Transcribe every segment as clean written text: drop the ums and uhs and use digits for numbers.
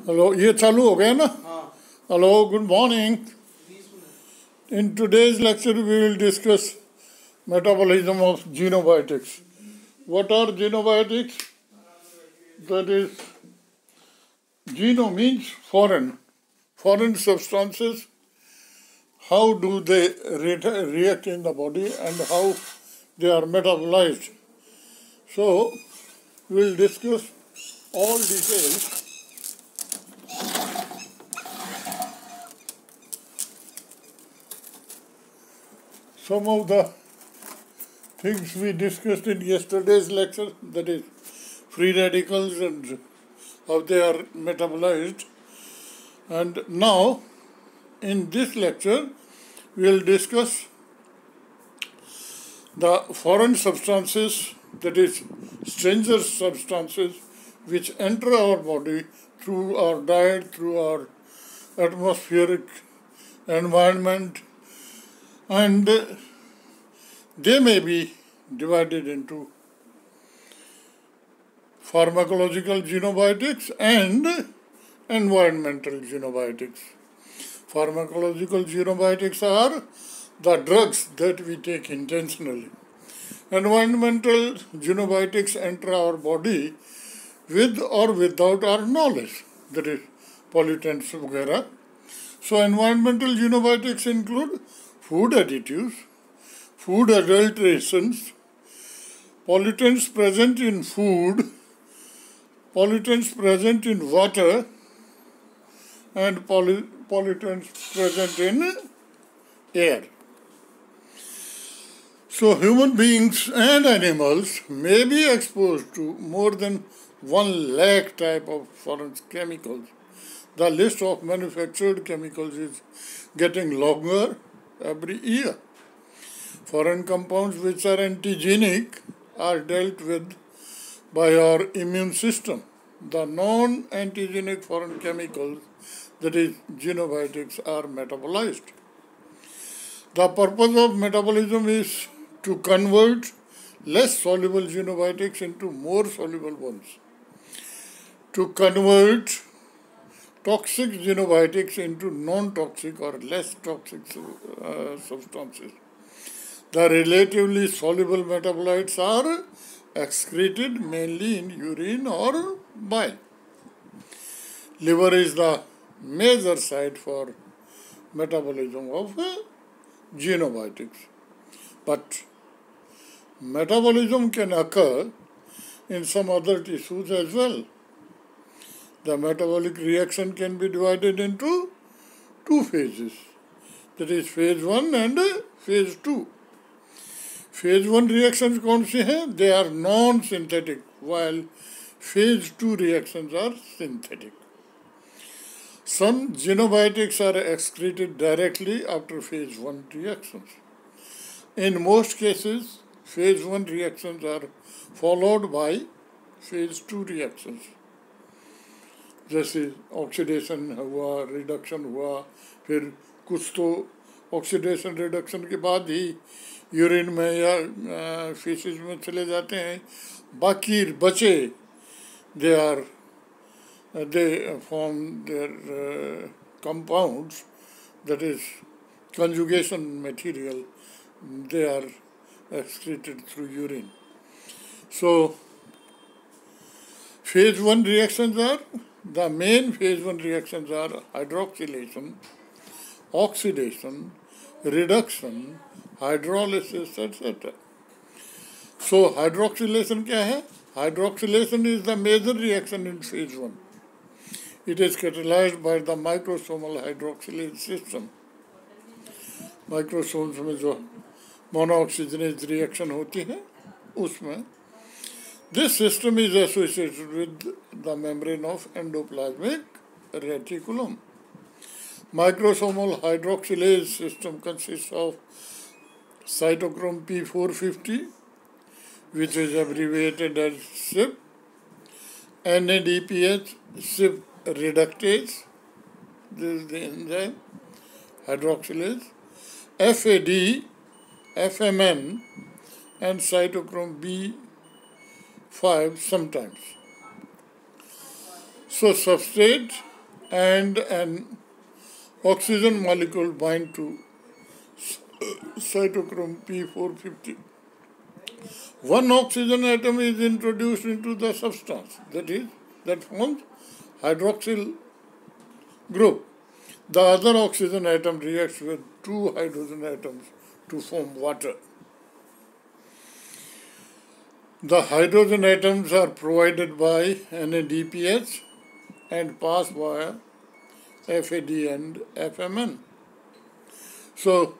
Hello ये चालू हो गया ना hello good morning in today's lecture we will discuss metabolism of xenobiotics. What are xenobiotics? That is, geno means foreign substances. How do they react in the body and how they are metabolized? So we will discuss all details. Some of the things we discussed in yesterday's lecture, that is free radicals and how they are metabolized. And now, in this lecture, we will discuss the foreign substances, that is stranger substances, which enter our body through our diet, through our atmospheric environment, and they may be divided into pharmacological xenobiotics and environmental xenobiotics. Pharmacological xenobiotics are the drugs that we take intentionally. Environmental xenobiotics enter our body with or without our knowledge, that is pollutants वगैरह. So environmental xenobiotics include food additives, food adulterations, pollutants present in food, pollutants present in water, and pollutants present in air. So human beings and animals may be exposed to more than 1 lakh type of foreign chemicals. The list of manufactured chemicals is getting longer every year. Foreign compounds which are antigenic are dealt with by our immune system. The non-antigenic foreign chemicals, that is xenobiotics, are metabolized. The purpose of metabolism is to convert less soluble xenobiotics into more soluble ones, to convert toxic xenobiotics into non-toxic or less toxic substances. The relatively soluble metabolites are excreted mainly in urine or bile. Liver is the major site for metabolism of xenobiotics. But metabolism can occur in some other tissues as well. The metabolic reaction can be divided into 2 phases, that is phase 1 and phase 2. Phase 1 reactions कौन सी हैं? They are non-synthetic, while phase 2 reactions are synthetic. Some xenobiotics are excreted directly after phase 1 reactions. In most cases, phase 1 reactions are followed by phase 2 reactions. जैसे oxidation हुआ, reduction हुआ, फिर कुछ तो oxidation reduction के बाद ही यूरिन में या फीसिस में चले जाते हैं. बाकी बचे they form their compounds, that is conjugation material, they are excreted through urine. So phase 1 reactions are, the main phase 1 reactions are hydroxylation, oxidation, reduction, hydrolysis, etc. So hydroxylation क्या है? Hydroxylation is the major reaction in phase 1. It is catalyzed by the microsomal hydroxylase system. Microsomes में जो monooxygenase reaction होती है उसमें. This system is associated with the membrane of endoplasmic reticulum. Microsomal hydroxylase system consists of cytochrome P450, which is abbreviated as CYP, NADPH, CYP reductase, this is the enzyme, hydroxylase, FAD, FMN, and cytochrome B5 sometimes. So substrate and an oxygen molecule bind to cytochrome P450. One oxygen atom is introduced into the substance, that forms hydroxyl group. The other oxygen atom reacts with two hydrogen atoms to form water. The hydrogen atoms are provided by NADPH and pass via FAD and FMN. So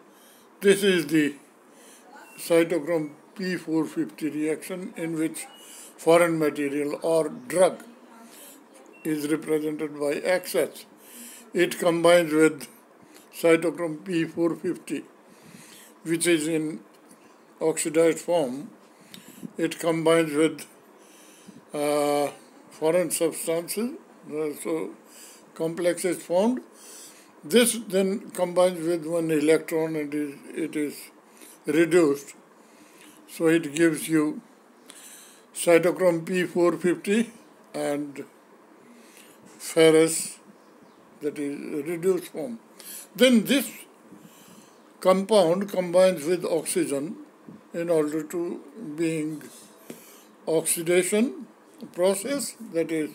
this is the cytochrome P450 reaction in which foreign material or drug is represented by XX. It combines with cytochrome P450, which is in oxidized form. It combines with foreign substances, so complex is formed. This then combines with one electron and it is reduced. So it gives you cytochrome P450 and ferrous, that is reduced form. Then this compound combines with oxygen in order to being oxidation process, that is,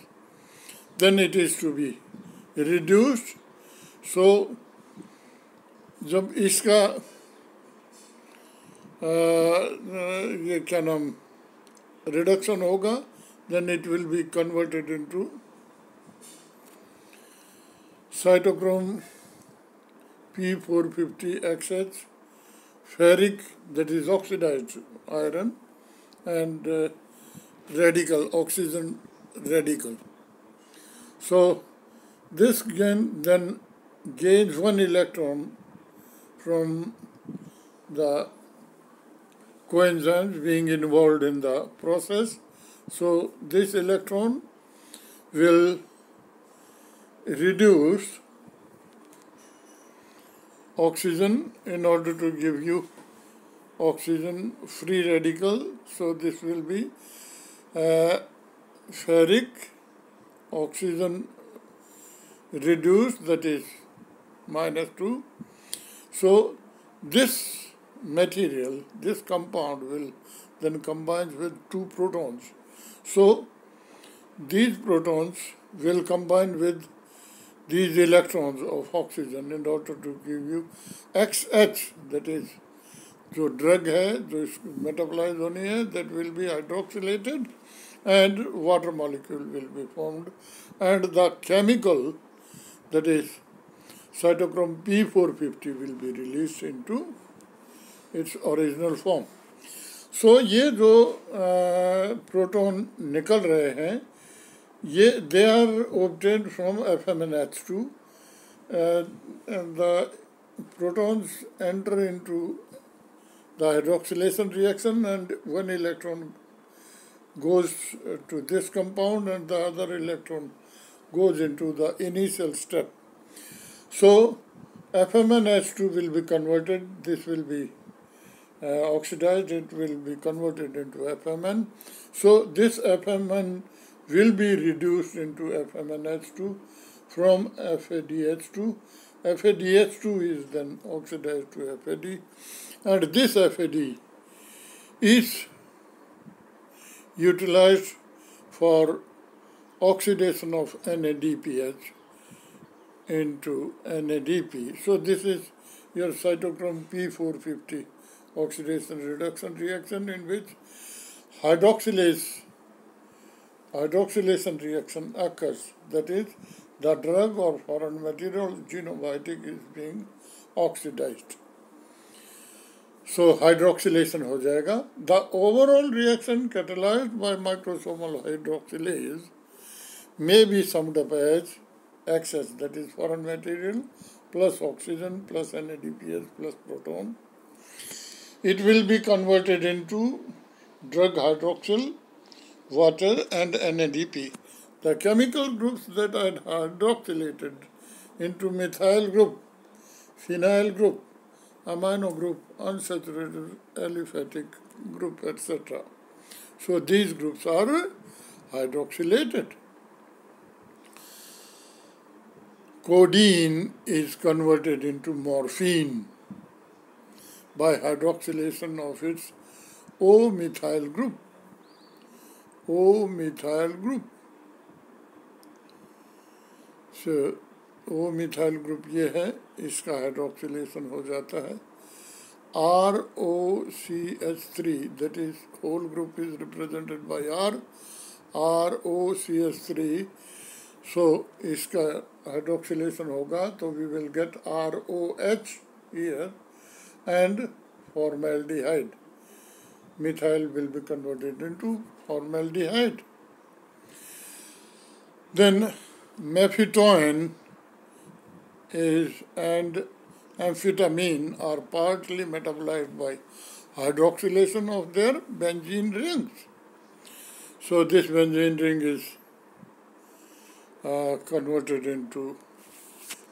then it is to be reduced. So जब इसका ये क्या नाम reduction होगा, then it will be converted into cytochrome P450XX, ferric, that is oxidized iron, and radical, oxygen radical. So this then gains one electron from the coenzymes being involved in the process. So this electron will reduce oxygen in order to give you oxygen free radical. So this will be ferric oxygen reduced, that is -2. So this material, this compound will then combine with two protons. So these protons will combine with these electrons of oxygen in order to give you XH, that is जो drug है जो metabolize होनी है, that will be hydroxylated and water molecule will be formed, and the chemical, that is cytochrome P450, will be released into its original form. So ये जो proton निकल रहे हैं, ये they are obtained from FMNH2. And the protons enter into the hydroxylation reaction, and one electron goes to this compound and the other electron goes into the initial step. So FMNH2 will be converted, this will be oxidized, it will be converted into FMN. So this FMN will be reduced into FMNH2 from FADH2. FADH2 is then oxidized to FAD, and this FAD is utilized for oxidation of NADPH into NADP. So this is your cytochrome P450 oxidation reduction reaction, in which hydroxylation reaction occurs, that is the drug or foreign material Geno Biotics is being oxidized. So hydroxylation हो जाएगा. The overall reaction catalyzed by microsomal hydroxylase may be summed up as XS, that is foreign material plus oxygen plus NADPH plus proton. It will be converted into drug hydroxyl, water and NADP. The chemical groups that are hydroxylated into methyl group, phenyl group, amino group, unsaturated aliphatic group, etc. So these groups are hydroxylated. Codeine is converted into morphine by hydroxylation of its O-methyl group. O-methyl group. So O-methyl group ये है, इसका hydroxylation हो जाता है. ROCH3, that is whole group is represented by R, ROCH3. So इसका hydroxylation होगा तो we will get ROH here and formaldehyde. Methyl will be converted into formaldehyde. Then methitoin and amphetamine are partly metabolized by hydroxylation of their benzene rings. So this benzene ring is converted into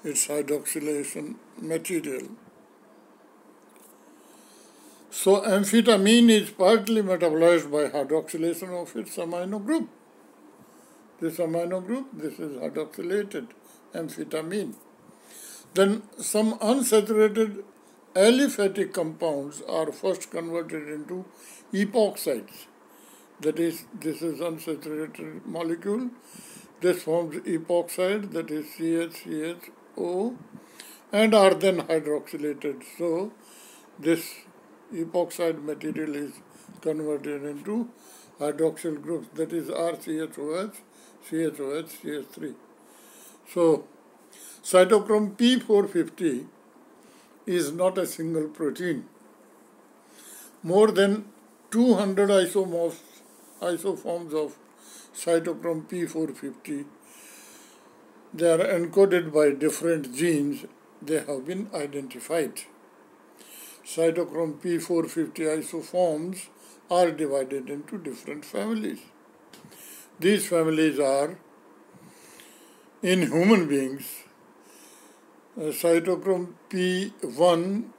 its hydroxylation material. So amphetamine is partly metabolized by hydroxylation of its amino group. This amino group, this is hydroxylated amphetamine. Then some unsaturated aliphatic compounds are first converted into epoxides. That is, this is unsaturated molecule. This forms epoxide, that is CH, and are then hydroxylated. So this epoxide material is converted into hydroxyl groups, that is RCHOH, CHOH, CH3. So cytochrome P450 is not a single protein. More than 200 isoforms of cytochrome P450, they are encoded by different genes. They have been identified. Cytochrome P450 isoforms are divided into different families. These families are, in human beings, cytochrome P1,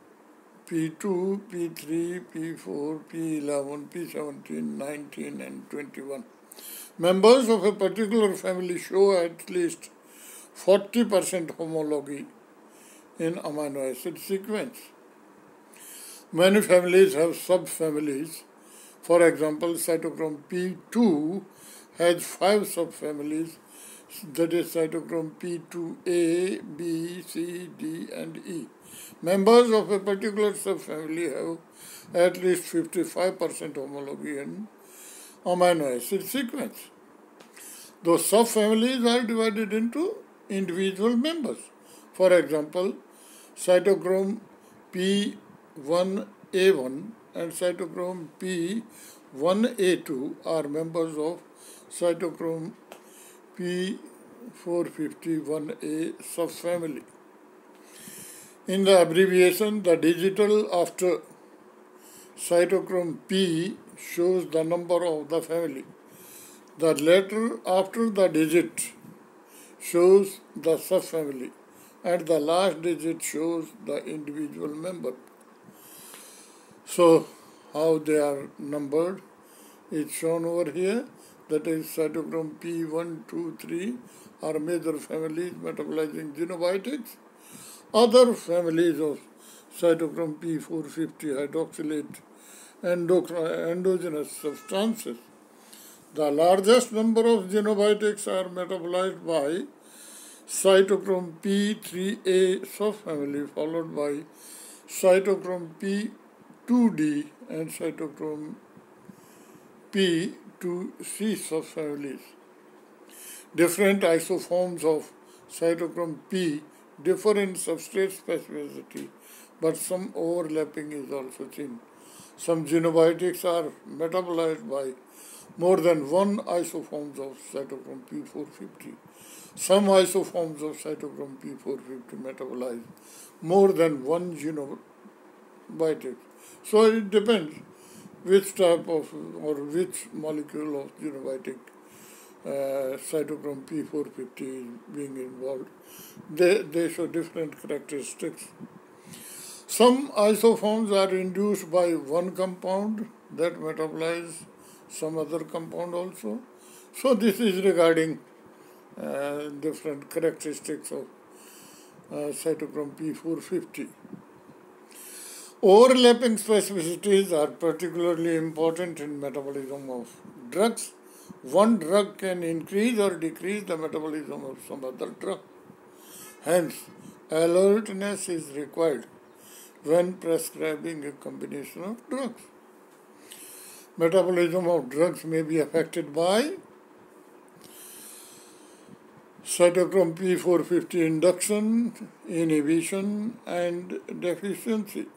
P2, P3, P4, P11, P17, 19, and 21. Members of a particular family show at least 40% homology in amino acid sequence. Many families have subfamilies. For example, cytochrome P2 has 5 subfamilies, that is cytochrome P2A, B, C, D, and E. Members of a particular subfamily have at least 55% homology in amino acid sequence. Those subfamilies are divided into individual members. For example, cytochrome P1A1 and cytochrome P1A2 are members of cytochrome P451A subfamily. In the abbreviation, the digital after cytochrome P shows the number of the family. The letter after the digit shows the subfamily, and the last digit shows the individual member. So, how they are numbered is shown over here. That is, cytochrome P1, 2, 3 are major families metabolizing Genobiotics. Other families of cytochrome P450 hydroxylate endogenous substances. The largest number of Genobiotics are metabolized by cytochrome P3A subfamily, followed by cytochrome P2D and cytochrome P2C subfamilies. Different isoforms of cytochrome P differ in substrate specificity, but some overlapping is also seen. Some Genobiotics are metabolized by more than one isoforms of cytochrome P450. Some isoforms of cytochrome P450 metabolize more than one Genobiotic. So it depends which type of or which molecule of Genobiotic cytochrome P450 is being involved. They show different characteristics. Some isoforms are induced by one compound that metabolize some other compound also. So this is regarding different characteristics of cytochrome P450. Overlapping specificities are particularly important in metabolism of drugs. One drug can increase or decrease the metabolism of some other drug. Hence, alertness is required when prescribing a combination of drugs. Metabolism of drugs may be affected by cytochrome P450 induction, inhibition, and deficiency.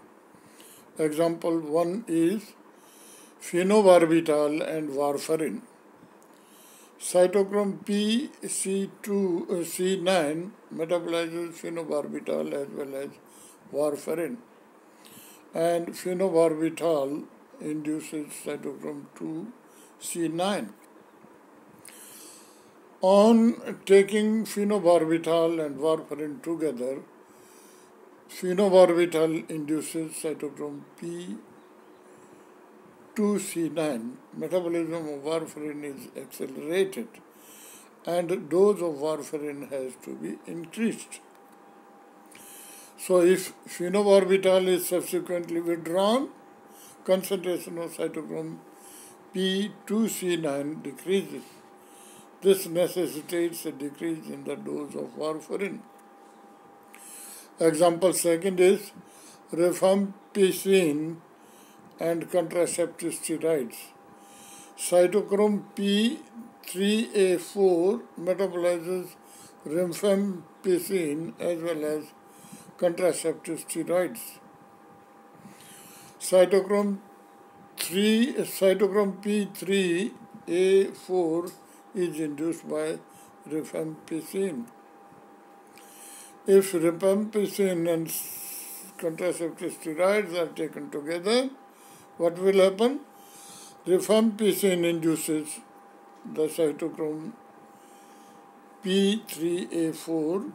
Example 1 is phenobarbital and warfarin. Cytochrome C9 metabolizes phenobarbital as well as warfarin, and phenobarbital induces cytochrome 2C9. On taking phenobarbital and warfarin together, phenobarbital induces cytochrome P2C9. Metabolism of warfarin is accelerated and dose of warfarin has to be increased. So if phenobarbital is subsequently withdrawn, concentration of cytochrome P2C9 decreases. This necessitates a decrease in the dose of warfarin. Example second is rifampicin and contraceptive steroids. Cytochrome P3A4 metabolizes rifampicin as well as contraceptive steroids. Cytochrome P3A4 is induced by rifampicin. If rifampicin and contraceptive steroids are taken together, what will happen? Rifampicin induces the cytochrome P3A4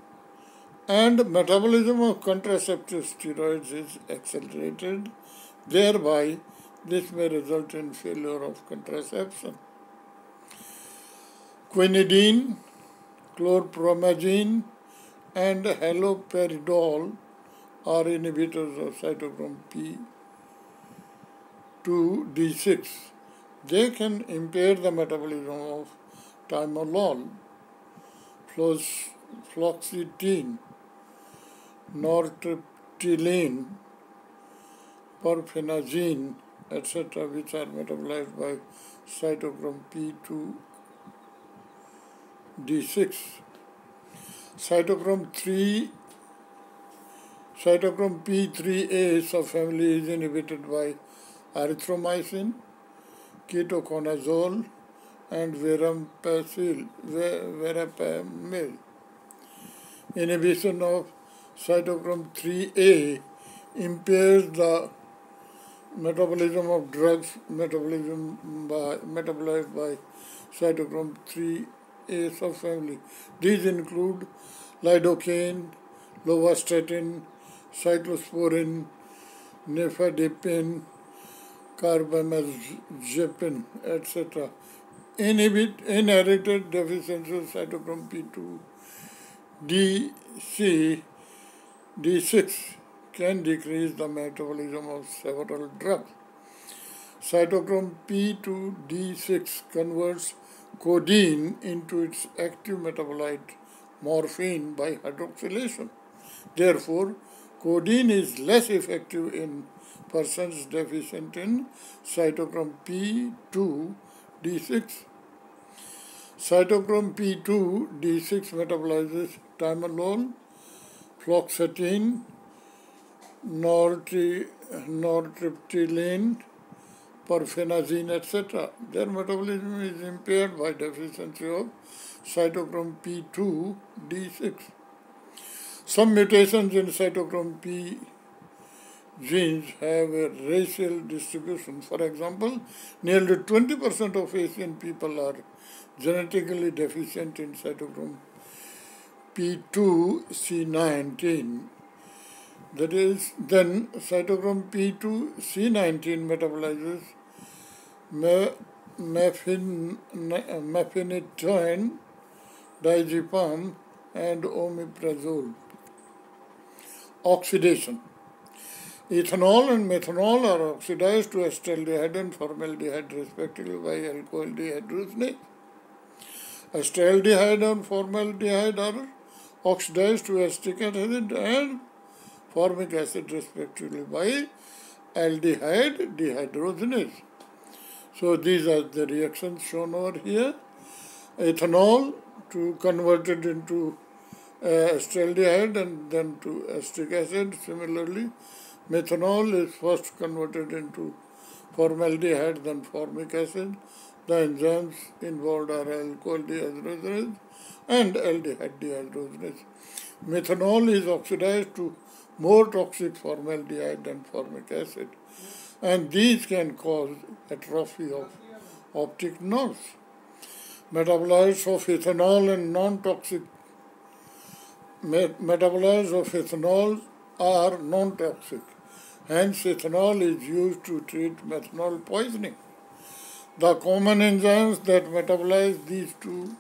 and metabolism of contraceptive steroids is accelerated. Thereby, this may result in failure of contraception. Quinidine, chlorpromazine, and haloperidol are inhibitors of cytochrome P2D6. They can impair the metabolism of timolol, fluoxetine, nortriptyline, perfenazine, etc., which are metabolized by cytochrome P2D6. Cytochrome P3A subfamily is inhibited by erythromycin, ketoconazole, and verapamil. Inhibition of cytochrome 3A impairs the metabolism of drugs metabolized by cytochrome 3A subfamily. These include lidocaine, lovastatin, cyclosporin, nifedipine, carbamazepine, etc. Inherited deficiency of cytochrome P2D6 can decrease the metabolism of several drugs. Cytochrome P2D6 converts codeine into its active metabolite morphine by hydroxylation. Therefore, codeine is less effective in persons deficient in cytochrome P2D6. Cytochrome P2D6 metabolizes timolol, fluoxetine, nortriptyline, perfenazine, etc. Their metabolism is impaired by deficiency of cytochrome P2D6. Some mutations in cytochrome P genes have a racial distribution. For example, nearly 20% of Asian people are genetically deficient in cytochrome P2C19. That is, then cytochrome P2C19 metabolizes mefenitoin, diazepam, and omeprazole. Oxidation. Ethanol and methanol are oxidized to acetaldehyde and formaldehyde respectively by alcohol dehydrogenase. Acetaldehyde and formaldehyde are oxidized to acetic acid and formic acid respectively by aldehyde dehydrogenase. So these are the reactions shown over here. Ethanol to converted into acetaldehyde and then to acetic acid. Similarly, methanol is first converted into formaldehyde, then formic acid. The enzymes involved are alcohol dehydrogenase and aldehyde dehydrogenase. Methanol is oxidized to more toxic formaldehyde and formic acid, and these can cause atrophy of optic nerves. Metabolites of ethanol and non-toxic metabolites of ethanol are non-toxic. Hence, ethanol is used to treat methanol poisoning. The common enzymes that metabolize these two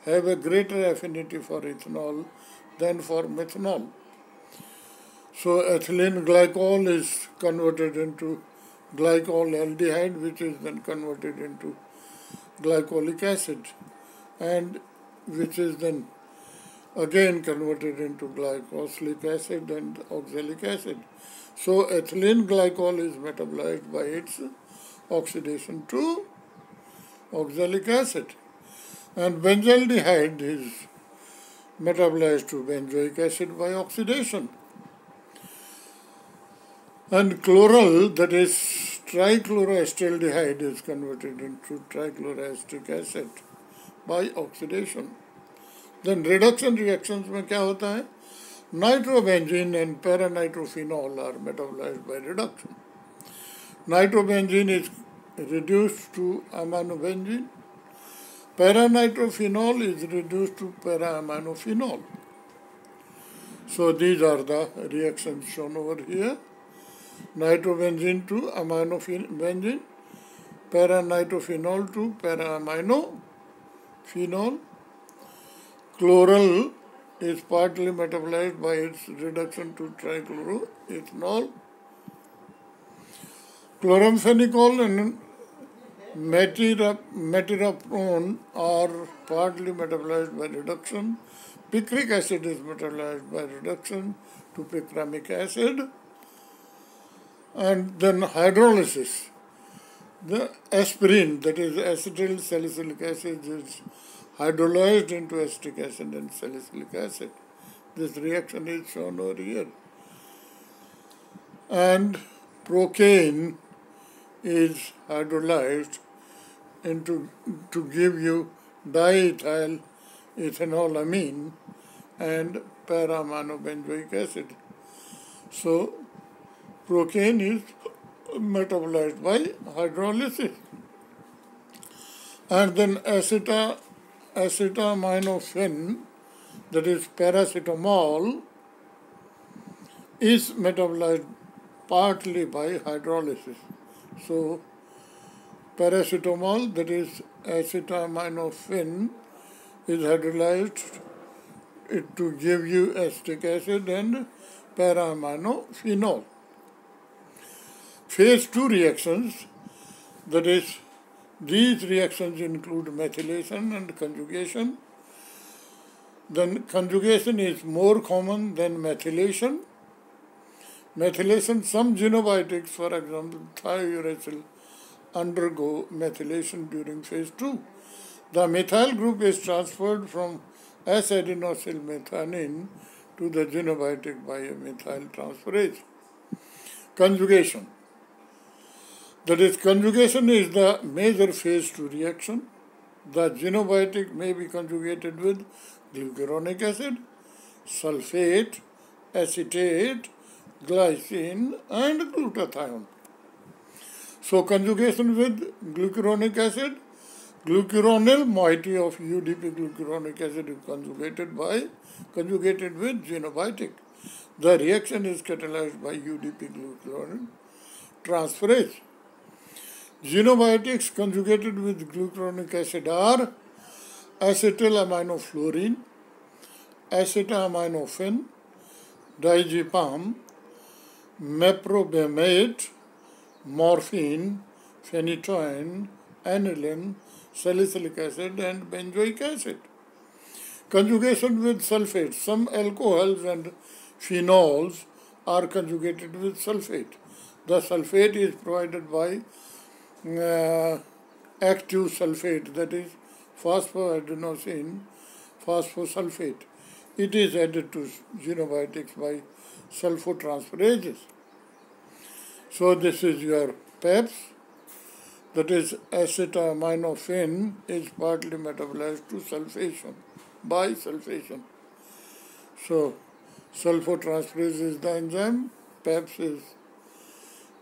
have a greater affinity for ethanol than for methanol. So, ethylene glycol is converted into glycol aldehyde, which is then converted into glycolic acid, and which is then again converted into glycosic acid and oxalic acid. So ethylene glycol is metabolized by its oxidation to oxalic acid, and benzaldehyde is metabolized to benzoic acid by oxidation. And chloral, that is trichloroacetaldehyde, is converted into trichloroacetic acid by oxidation. Then reduction reactions में क्या होता है? Nitrobenzene and paranitrophenol are metabolized by reduction. Nitrobenzene is reduced to aminobenzene. Paranitrophenol is reduced to para-aminophenol. So these are the reactions shown over here. Nitrobenzene to aminobenzene, paranitrophenol to para-aminophenol. Chloral is partly metabolized by its reduction to trichloroethanol. Chloramphenicol and metiraprone are partly metabolized by reduction. Picric acid is metabolized by reduction to picramic acid. And then hydrolysis. The aspirin, that is acetyl salicylic acid, is hydrolyzed into acetic acid and salicylic acid. This reaction is shown over here. And procaine is hydrolyzed into to give you diethyl ethanolamine and para-aminobenzoic acid. So procaine is metabolized by hydrolysis. And then acetaminophen, that is paracetamol, is metabolized partly by hydrolysis. So paracetamol, that is acetaminophen, is hydrolyzed to give you acetic acid and para-aminophenol. Phase 2 reactions, that is, these reactions include methylation and conjugation. Then conjugation is more common than methylation. Methylation, some genobiotics, for example, thiouracil, undergo methylation during phase 2. The methyl group is transferred from S-adenosylmethionine to the genobiotic by a methyl transferase. Conjugation. That is, conjugation is the major phase 2 reaction. The genobiotic may be conjugated with glucuronic acid, sulfate, acetate, glycine, and glutathione. So conjugation with glucuronic acid, glucuronyl moiety of UDP glucuronic acid is conjugated with genobiotic. The reaction is catalyzed by UDP glucuronyl transferase. Genobiotics conjugated with glucuronic acid are acetylaminofluorine, acetaminophen, diazepam, meprobamate, morphine, phenytoin, aniline, salicylic acid, and benzoic acid. Conjugation with sulfate. Some alcohols and phenols are conjugated with sulfate. The sulfate is provided by active sulfate, that is phosphoadenosine phosphosulfate. It is added to Genobiotics by sulfotransferases. So this is your PEPs, that is acetaminophen is partly metabolized to sulfation by sulfation. So sulfotransferase is the enzyme, PEPs is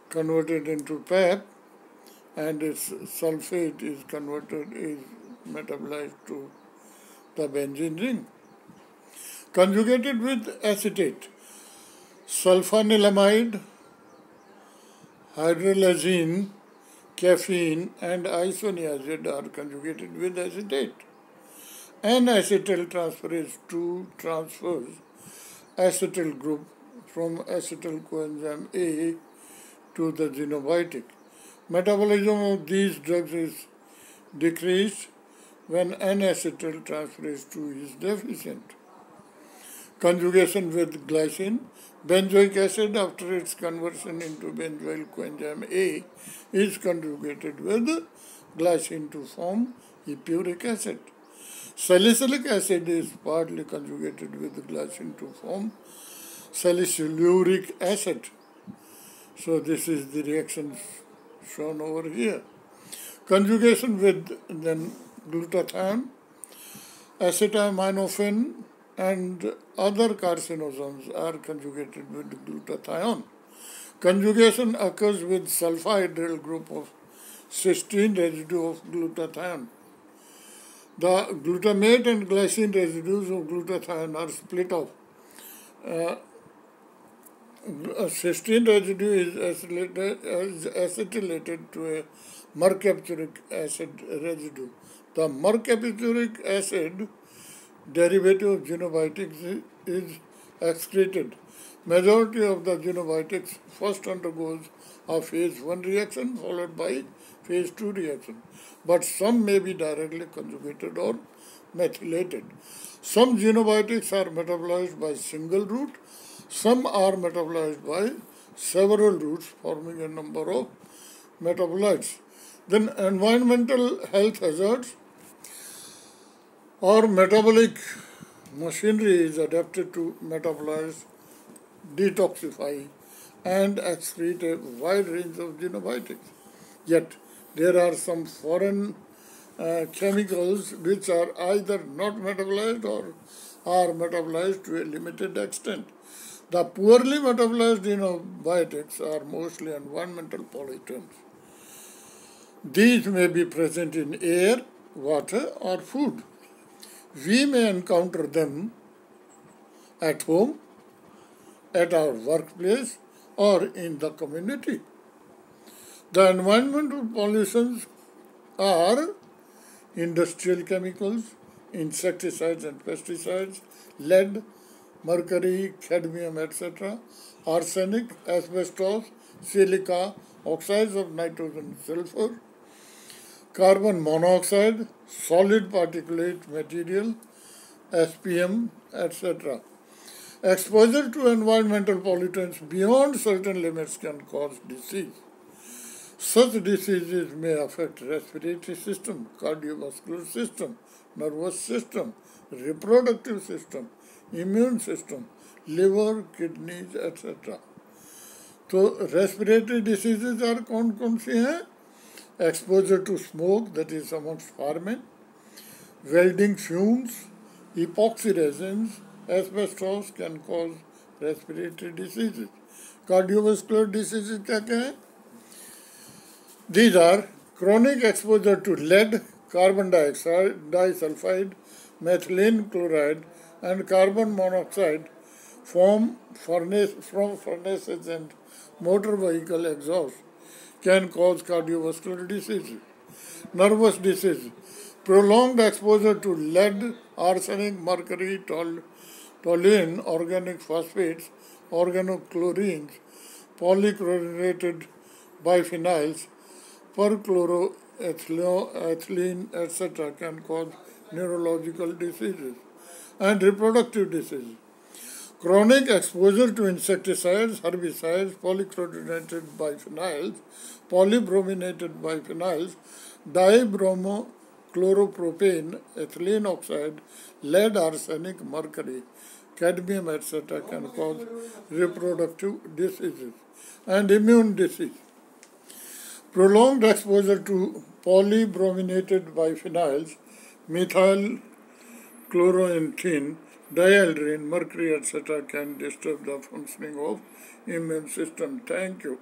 converted into PEP, and its sulfate is metabolized to the benzene ring. Conjugated with acetate, sulfanilamide, hydrolazine, caffeine, and isoniazid are conjugated with acetate. N-acetyl transferase 2 transfers acetyl group from acetyl coenzyme A to the xenobiotic. Metabolism of these drugs is decreased when N-acetyl transferase 2 is deficient. Conjugation with glycine. Benzoic acid, after its conversion into benzoyl coenzyme A, is conjugated with glycine to form epuric acid. Salicylic acid is partly conjugated with glycine to form salicylic acid. So this is the reaction shown over here. Conjugation with then glutathione, acetaminophen, and other carcinogens are conjugated with glutathione. Conjugation occurs with sulfhydryl group of cysteine residue of glutathione. The glutamate and glycine residues of glutathione are split off. A cysteine residue is acetylated to a mercapturic acid residue. The mercapturic acid derivative of Genobiotics is excreted. Majority of the Genobiotics first undergoes a phase 1 reaction followed by phase 2 reaction, but some may be directly conjugated or methylated. Some Genobiotics are metabolized by single route, some are metabolized by several routes, forming a number of metabolites. Then environmental health hazards or metabolic machinery is adapted to metabolize, detoxify, and excrete a wide range of Genobiotics. Yet, there are some foreign chemicals which are either not metabolized or are metabolized to a limited extent. The poorly metabolized Genobiotics are mostly environmental pollutants. These may be present in air, water, or food. We may encounter them at home, at our workplace, or in the community. The environmental pollutions are industrial chemicals, insecticides and pesticides, lead, mercury, cadmium, etc., arsenic, asbestos, silica, oxides of nitrogen, sulfur, carbon monoxide, solid particulate material, SPM, etc. Exposure to environmental pollutants beyond certain limits can cause disease. Such diseases may affect respiratory system, cardiovascular system, nervous system, reproductive system, immune system, liver, kidneys, etc. So respiratory diseases are कौन सी हैं? Exposure to smoke, that is amongst firemen, welding fumes, epoxy resins, asbestos can cause respiratory diseases. Cardiovascular diseases क्या हैं? These are chronic exposure to lead, carbon dioxide, disulfide, methylene chloride, and carbon monoxide from furnaces and motor vehicle exhaust can cause cardiovascular diseases. Nervous disease. Prolonged exposure to lead, arsenic, mercury, toluene, organic phosphates, organochlorines, polychlorinated biphenyls, perchloroethylene, etc. can cause neurological diseases and reproductive diseases. Chronic exposure to insecticides, herbicides, polychlorinated biphenyls, polybrominated biphenyls, dibromochloroPropane, ethylene oxide, lead, arsenic, mercury, cadmium, etc. can cause reproductive diseases and immune disease. Prolonged exposure to polybrominated biphenyls, methyl chloroethene, dieldrin, mercury, etc. can disturb the functioning of immune system. Thank you.